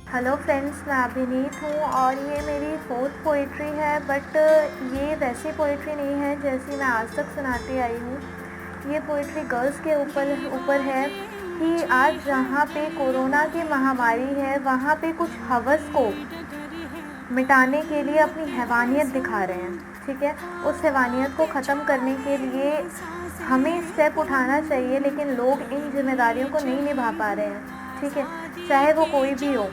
Hello friends, मैं अभिनीत हूँ और ये मेरी फोर्थ पोइट्री है। बट ये वैसी पोइट्री नहीं है जैसी मैं आज तक सुनाती आई हूँ। ये पोइट्री गर्ल्स के ऊपर है कि आज जहाँ पे कोरोना की महामारी है वहाँ पे कुछ हवस को मिटाने के लिए अपनी हैवानियत दिखा रहे हैं। ठीक है, उस हैवानियत को ख़त्म करने के लिए हमें स्टेप उठाना चाहिए, लेकिन लोग इन जिम्मेदारियों को नहीं निभा पा रहे हैं। ठीक है, चाहे वो कोई भी हो,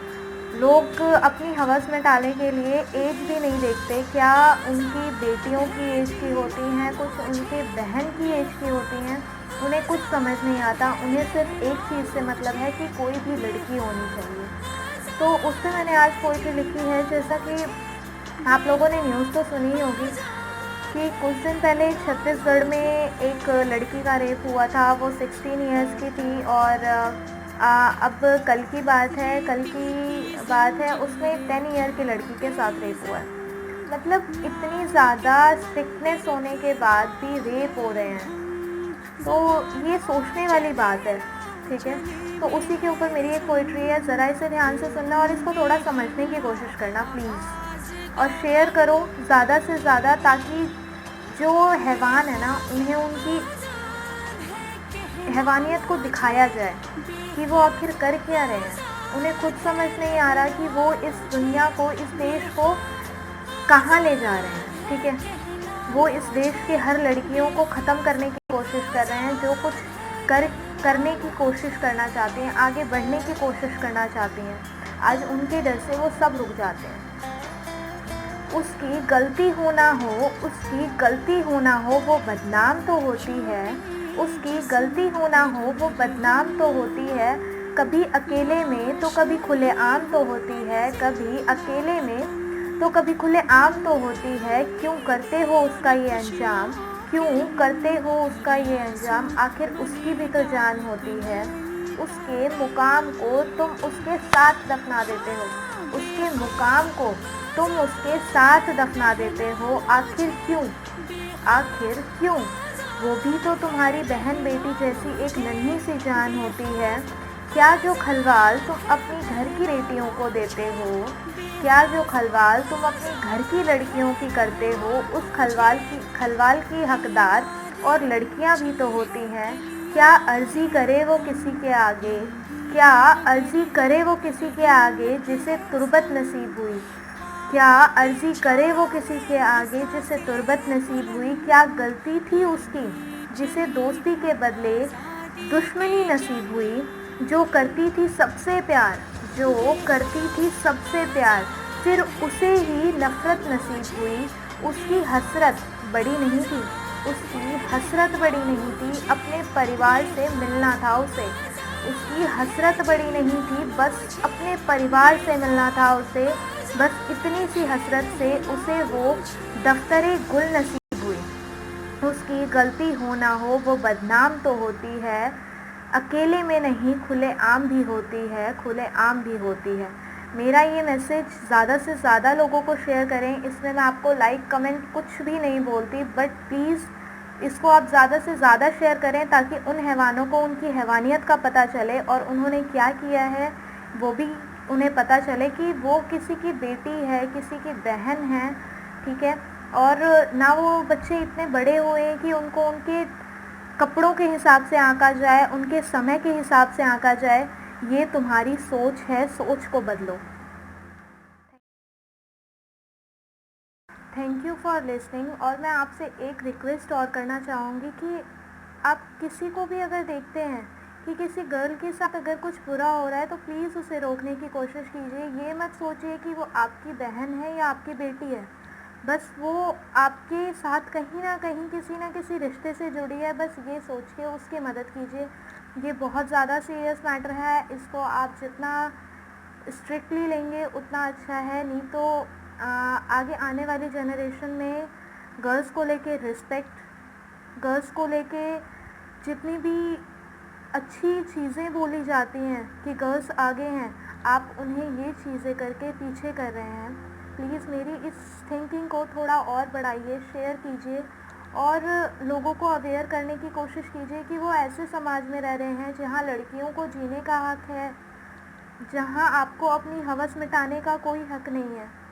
लोग अपनी हवस में टालने के लिए एज भी नहीं देखते। क्या उनकी बेटियों की एज की होती हैं, कुछ उनके बहन की एज की होती हैं, उन्हें कुछ समझ नहीं आता। उन्हें सिर्फ एक चीज़ से मतलब है कि कोई भी लड़की होनी चाहिए। तो उस पर मैंने आज पोइट्री लिखी है। जैसा कि आप लोगों ने न्यूज़ तो सुनी ही होगी कि कुछ दिन पहले छत्तीसगढ़ में एक लड़की का रेप हुआ था। वो 16 इयर्स की थी और अब कल की बात है उसमें 10 ईयर की लड़की के साथ रेप हुआ है। मतलब इतनी ज़्यादा स्ट्रिक्टनेस होने के बाद भी रेप हो रहे हैं, तो ये सोचने वाली बात है। ठीक है, तो उसी के ऊपर मेरी एक पोइट्री है। ज़रा इसे ध्यान से सुनना और इसको थोड़ा समझने की कोशिश करना प्लीज़, और शेयर करो ज़्यादा से ज़्यादा, ताकि जो हैवान है ना उन्हें उनकी हैवानियत को दिखाया जाए कि वो आखिर कर क्या रहे हैं। उन्हें खुद समझ नहीं आ रहा कि वो इस दुनिया को, इस देश को कहाँ ले जा रहे हैं। ठीक है, वो इस देश की हर लड़कियों को ख़त्म करने की कोशिश कर रहे हैं, जो कुछ करने की कोशिश करना चाहती हैं, आगे बढ़ने की कोशिश करना चाहती हैं। आज उनके डर से वो सब रुक जाते हैं। उसकी गलती हो ना हो वो बदनाम तो होती है। उसकी गलती हो ना हो वो बदनाम तो होती है। कभी अकेले में तो कभी खुलेआम तो होती है। कभी अकेले में तो कभी खुलेआम तो होती है। क्यों करते हो उसका ये अंजाम? क्यों करते हो उसका ये अंजाम? आखिर उसकी भी तो जान होती है। उसके मुकाम को तुम उसके साथ दफना देते हो। उसके मुकाम को तुम उसके साथ दफना देते हो। आखिर क्यों? आखिर क्यों? वो भी तो तुम्हारी बहन बेटी जैसी एक नन्ही सी जान होती है। क्या जो खलवाल तुम अपनी घर की बेटियों को देते हो, क्या जो खलवाल तुम अपनी घर की लड़कियों की करते हो, उस खलवाल की हकदार और लड़कियां भी तो होती हैं। क्या अर्जी करे वो किसी के आगे? क्या अर्जी करे वो किसी के आगे जिसे तुर्बत नसीब हुई? क्या अर्जी करे वो किसी के आगे जिसे तुर्बत नसीब हुई? क्या गलती थी उसकी जिसे दोस्ती के बदले दुश्मनी नसीब हुई? जो करती थी सबसे प्यार, जो करती थी सबसे प्यार, फिर उसे ही नफ़रत नसीब हुई। उसकी हसरत बड़ी नहीं थी, उसकी हसरत बड़ी नहीं थी, अपने परिवार से मिलना था उसे। उसकी हसरत बड़ी नहीं थी, बस अपने परिवार से मिलना था उसे। बस इतनी सी हसरत से उसे वो दफ्तरे गुल नसीब हुई। उसकी गलती हो ना हो वो बदनाम तो होती है। अकेले में नहीं, खुलेआम भी होती है, खुलेआम भी होती है। मेरा ये मैसेज ज़्यादा से ज़्यादा लोगों को शेयर करें। इसमें मैं आपको लाइक कमेंट कुछ भी नहीं बोलती, बट प्लीज़ इसको आप ज़्यादा से ज़्यादा शेयर करें ताकि उन हैवानों को उनकी हैवानियत का पता चले और उन्होंने क्या किया है वो भी उन्हें पता चले कि वो किसी की बेटी है, किसी की बहन है। ठीक है, और ना वो बच्चे इतने बड़े हुए हैं कि उनको उनके कपड़ों के हिसाब से आंका जाए, उनके समय के हिसाब से आंका जाए। ये तुम्हारी सोच है, सोच को बदलो। Thank you for listening. और मैं आपसे एक रिक्वेस्ट और करना चाहूँगी कि आप किसी को भी अगर देखते हैं कि किसी गर्ल के साथ अगर कुछ बुरा हो रहा है तो प्लीज़ उसे रोकने की कोशिश कीजिए। ये मत सोचिए कि वो आपकी बहन है या आपकी बेटी है, बस वो आपके साथ कहीं ना किसी रिश्ते से जुड़ी है। बस ये सोच के उसकी मदद कीजिए। ये बहुत ज़्यादा सीरियस मैटर है। इसको आप जितना स्ट्रिक्टली लेंगे उतना अच्छा है, नहीं तो आगे आने वाली जनरेशन में गर्ल्स को लेके रिस्पेक्ट, गर्ल्स को लेके जितनी भी अच्छी चीज़ें बोली जाती हैं कि गर्ल्स आगे हैं, आप उन्हें ये चीज़ें करके पीछे कर रहे हैं। प्लीज़ मेरी इस थिंकिंग को थोड़ा और बढ़ाइए, शेयर कीजिए और लोगों को अवेयर करने की कोशिश कीजिए कि वो ऐसे समाज में रह रहे हैं जहाँ लड़कियों को जीने का हक है, जहाँ आपको अपनी हवस मिटाने का कोई हक नहीं है।